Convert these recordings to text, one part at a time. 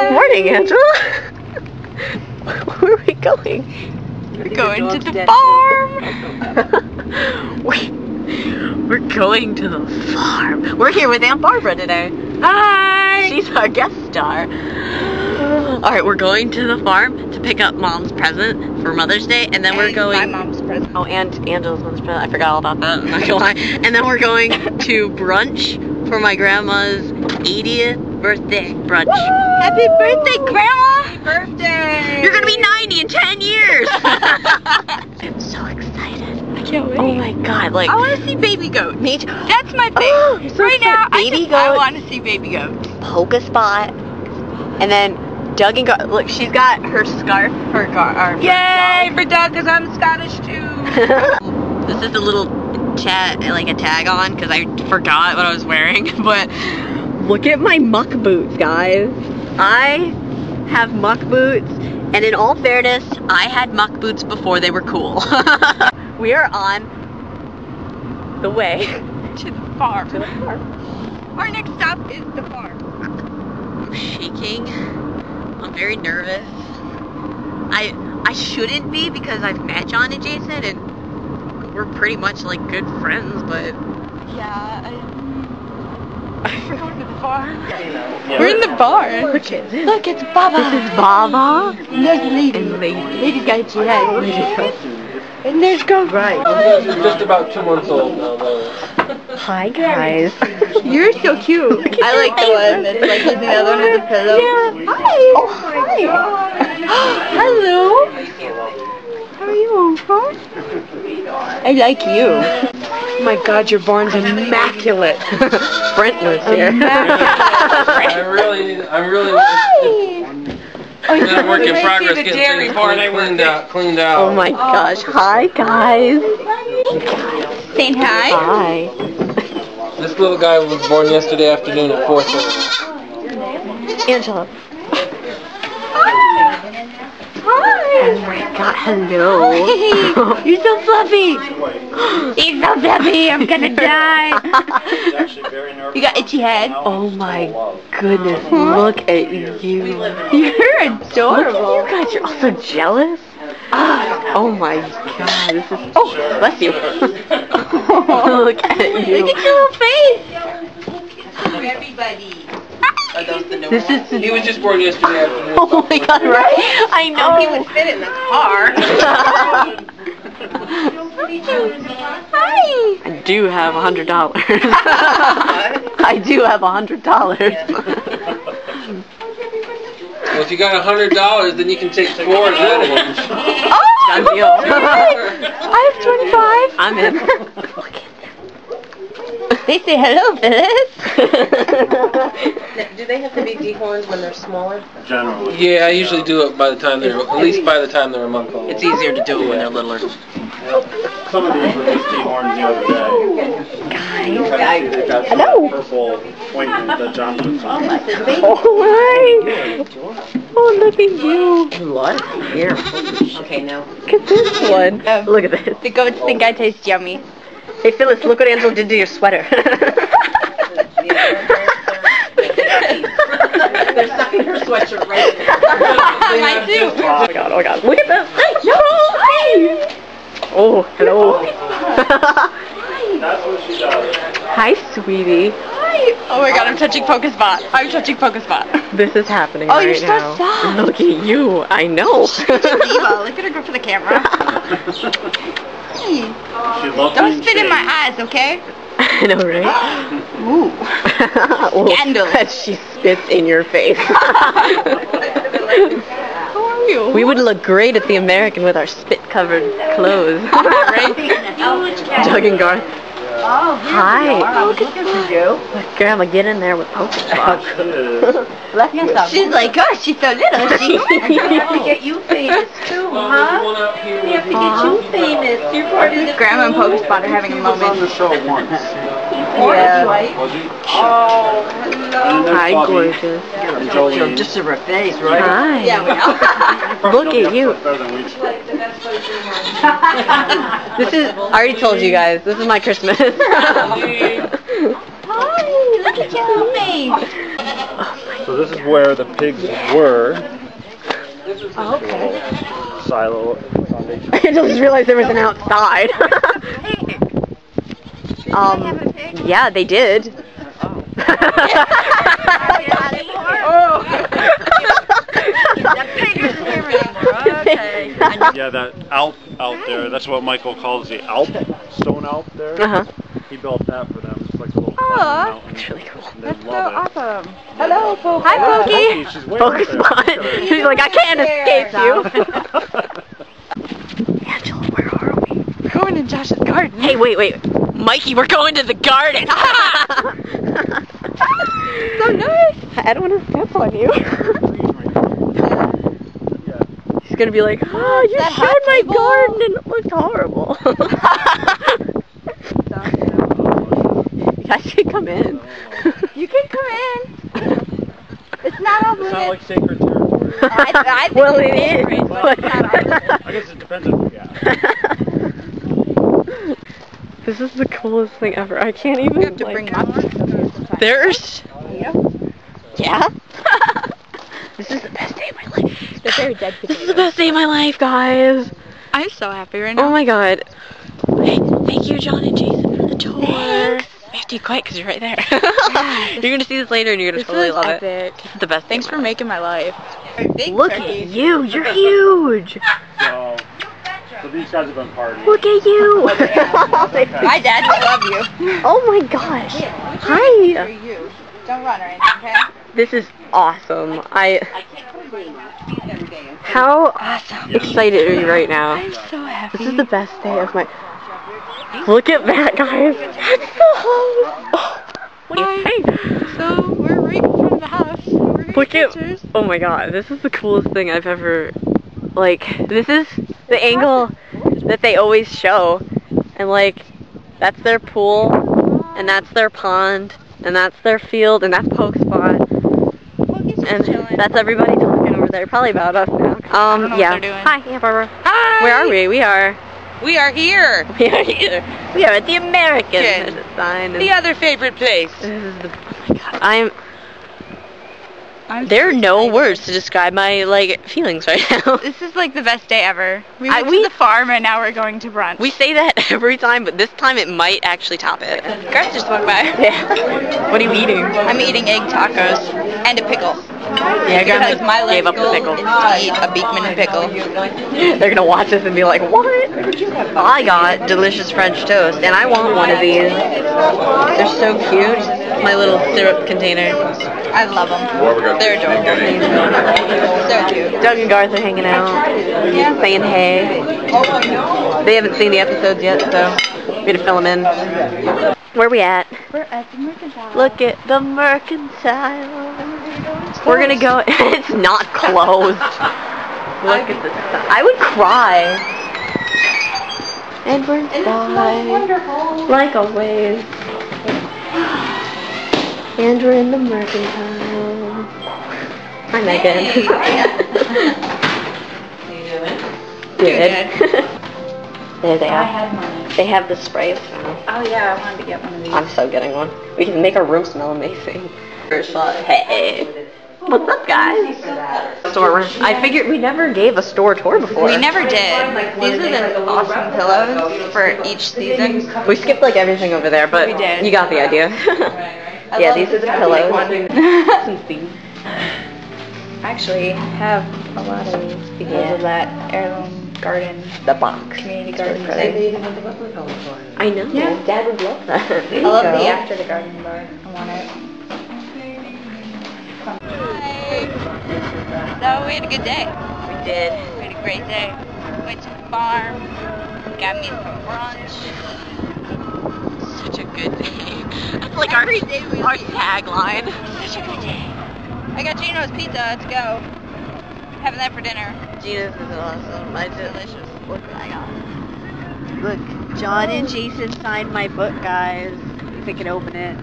Good morning, Angela. Where are we going? We're going to the farm. We're going to the farm. We're here with Aunt Barbara today. Hi. She's our guest star. Alright, we're going to the farm to pick up Mom's present for Mother's Day, and then we're going... my mom's present. Oh, and Angela's mother's present. I forgot all about that, I'm not gonna lie. And then we're going to brunch for my grandma's 80th birthday brunch. Woo! Happy birthday, Grandma! Happy birthday! You're gonna be 90 in 10 years! I'm so excited. I can't wait. Oh my god, like... I want to see baby goat. Me too. That's my thing. Oh, you're so right now, baby I goat. want to see baby goat. Polka spot. And then Doug and Gar... Look, she's got her scarf for Yay for Doug, because I'm Scottish too. This is a little chat, like a tag on, because I forgot what I was wearing. But look at my muck boots, guys. I have muck boots, and in all fairness, I had muck boots before they were cool. We are on the way To the farm. to the farm. Our next stop is the farm. I'm shaking. I'm very nervous. I shouldn't be because I've met John and Jason and we're pretty much like good friends, but Yeah. We're going to the farm. We're in the barn. look at this. Look, it's Baba. This is Baba. And there's Lady. And Lady. Lady's got its head. And there's Goat. Right. She's just about 2 months old now, though. Hi guys. You're so cute. I like the one that's like using the other one as a pillow. Yeah. Hi. Oh hi. Hello. How are you, Uncle? I like you. Oh my god, your barn's immaculate. Brent lives here. I'm really Oh, it's a work in progress the getting dairy things barn I cleaned out. Oh my gosh. Hi guys. Saying hi. Hi. This little guy was born yesterday afternoon at 4:30. Angela. Hi. Oh my god, hello. You're so fluffy. He's so fluffy. I'm gonna die. You got itchy head. Oh my goodness, look at you. You're adorable. You guys, you're also jealous? Oh my god, this is... Oh, bless you. Look at you. Look at your little face. Everybody. This is... He was just born yesterday afternoon. Oh my god, right? I know. He would fit in the car. Hi. I do have $100. I do have $100. Well, if you got $100, then you can take 4 of that lunch. Done deal. I have 25. I'm in. They say hello, Phyllis. Do they have to be dehorned when they're smaller? Generally. Yeah, I usually do it by the time they're, at least by the time they're a month old. It's easier to do it when they're littler. Some of these were just dehorned the other day. Guys. Hello. Purple ointment that John puts on. Oh my! Oh, look at you. A lot of hair. Okay, now. Look at this one. Look at this. The goats think I taste yummy. Hey Phyllis, look what Angela did to your sweater. They're sucking her sweatshirt right in. Mine too. Oh my god, oh my god. Look at that. No! Hi! Oh, hello. That's what she does. Hi, sweetie. Hi. Oh my god, I'm touching focus spot. I'm touching focus spot. This is happening Oh, right you're so now. soft. Look at you. I know. Diva, look at her go for the camera. She loves Don't being spit in my shaved. eyes, okay? I know, right? Ooh. Well, Scandal. she spits in your face. How are you? We would look great at the American with our spit-covered clothes. Right? Doug and Garth. Oh, Hi. Oh, good for you. Grandma, get in there with focus spot. Bless you. She's like, oh, she's so little. She have to get you famous too, huh? One out here. We have to get you famous. You're part of the Grandma and focus spot are having a He was on the moment. show once. Yeah. Was he? Oh, hello. Hi, gorgeous. Jolene. Just a face, right? Hi. Yeah, we know. Look at you. Better than we expected. This is, I already told you guys, this is my Christmas. Hi, look at your face. Oh my So this is where the pigs were. Oh, okay. Silo foundation. I just realized there was an outside. Yeah, they did. Okay. Yeah, that Alp out there, that's what Michael calls the Alp, stone Alp there. He built that for them. It's like a little mountain. That's really cool. That's so awesome. Hello, Pokey. Hi, Pokey. She's way Focus up there. on. She's like, I can't escape you. Angela, where are we? We're going in Josh's garden. Hey, wait. Mikey, we're going to the garden. So nice. I don't want to step on you. She's going to be like, oh, you That showed hot my table. garden and it looked horrible. You guys can come in. You can come in. It's not all It's not like sacred territory. I think Well, it's it is. sacred, but it's not ours. I guess it depends on who you ask. This is the coolest thing ever. I can't even. We have to bring them up. There's. Yeah. This is the best day of my life. They're very dead This is the best day of my life, guys. I'm so happy right now. Oh my god. Hey, thank you, John and Jason, for the tour. We have to be quiet because you're right there. You're gonna see this later and you're gonna totally love it. It's the best. Thanks for making my life. Look at you. You're huge. So these guys have been partying. Look at you. My dad will love you. Oh my gosh. Hi. You. Don't run or anything, okay? This is awesome. How excited are you right now? I'm so happy. This is the best day of my. Look at that, guys. That's the house. What do you think? So we're right in front of the house. We're gonna Look get at. pictures. Oh my god, this is the coolest thing I've ever. Like, this is the angle that they always show, and like, that's their pool, and that's their pond, and that's their field, and that's Poke Spot, and that's everybody talking over there, probably about us now. don't know what Yeah. they're doing. Hi, Aunt Barbara. Hi. Where are we? We are here. here. We are at the American. Good. There's a sign. And The other favorite place. this is the. Oh my god, there are no words to describe my like feelings right now. This is like the best day ever. We went we- to the farm and now we're going to brunch. We say that every time, but this time it might actually top it. Garth just walked by. Yeah. What are you eating? I'm eating egg tacos and a pickle. Yeah, Because my gave up the life pickle. goal is to eat a Beekman pickle. They're gonna watch this and be like, what? I got delicious French toast, and I want one of these. They're so cute. My little syrup container. I love them. They're adorable. So cute. Doug and Garth are hanging out, saying hey. They haven't seen the episodes yet, so we're gonna fill them in. Where we at? We're at the mercantile. Look at the mercantile. We're gonna go. It's not closed. Look at this. I would cry. And we're fine, like always. And we're in the mercantile. Hi, Megan. Good. There they are. They have the spray smell. Oh yeah, I wanted to get one of these. I'm so getting one. We can make our room smell amazing. Hey. What's up, guys? Store. I figured we never gave a store tour before. We never did. These are the awesome pillows for each season. We skipped like everything over there, but We did. you got the idea. Yeah, these are the pillows. Some things. Actually, have a lot of these because of that heirloom garden, The box. community It's garden. really thing. pretty. I know. Yeah. Dad would love that. There I you love go. the after the garden bar. I want it. Hi. So we had a good day. We did. We had a great day. Went to the farm. Got me some brunch. Such a good day. That's like our tagline. Such a good day. I got Gino's pizza. Let's go. Having that for dinner. Gina's is awesome. Delicious. Look what I got. Look, John and Jason signed my book, guys. If I could open it.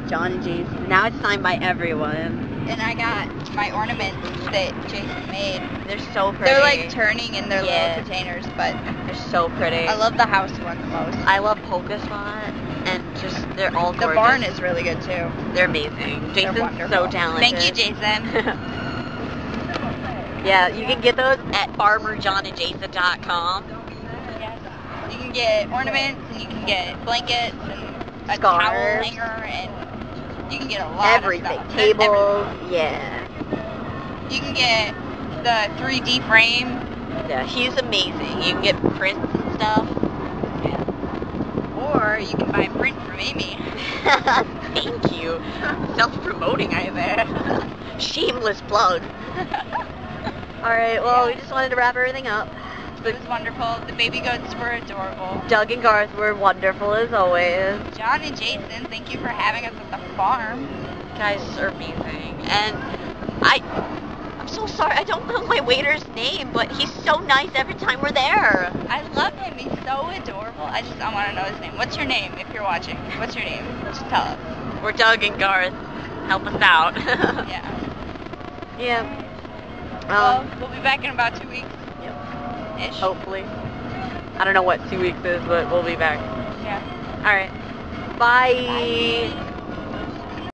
John and Jason. Now it's signed by everyone. And I got my ornaments that Jason made. They're so pretty. They're like turning in their Yeah. little containers, but They're so pretty. I love the house one the most. I love Polka Spot. and just they're all gorgeous. The barn is really good too. They're amazing. Jason's wonderful. so talented. Thank you, Jason. Yeah, you can get those at farmerjohnandjason.com. Yes. You can get ornaments, and you can get blankets, and a Scarves. towel hanger, and you can get a lot Everything. of stuff. Tables, yeah. You can get the 3D frame. Yeah, he's amazing. You can get prints and stuff. Or you can buy a print from Amy. Thank you. Self-promoting, I bet. Shameless plug. Alright, well, we just wanted to wrap everything up. It was wonderful. The baby goats were adorable. Doug and Garth were wonderful as always. John and Jason, thank you for having us at the farm. You guys are amazing. And I'm so sorry, I don't know my waiter's name, but he's so nice every time we're there. I love him. He's so adorable. I want to know his name. What's your name if you're watching? What's your name? Just tell us. We're Doug and Garth. Help us out. Yeah. Yeah. Well, we'll be back in about 2 weeks. Yep. Ish. Hopefully. I don't know what 2 weeks is, but we'll be back. Yeah. Alright. Bye. Bye.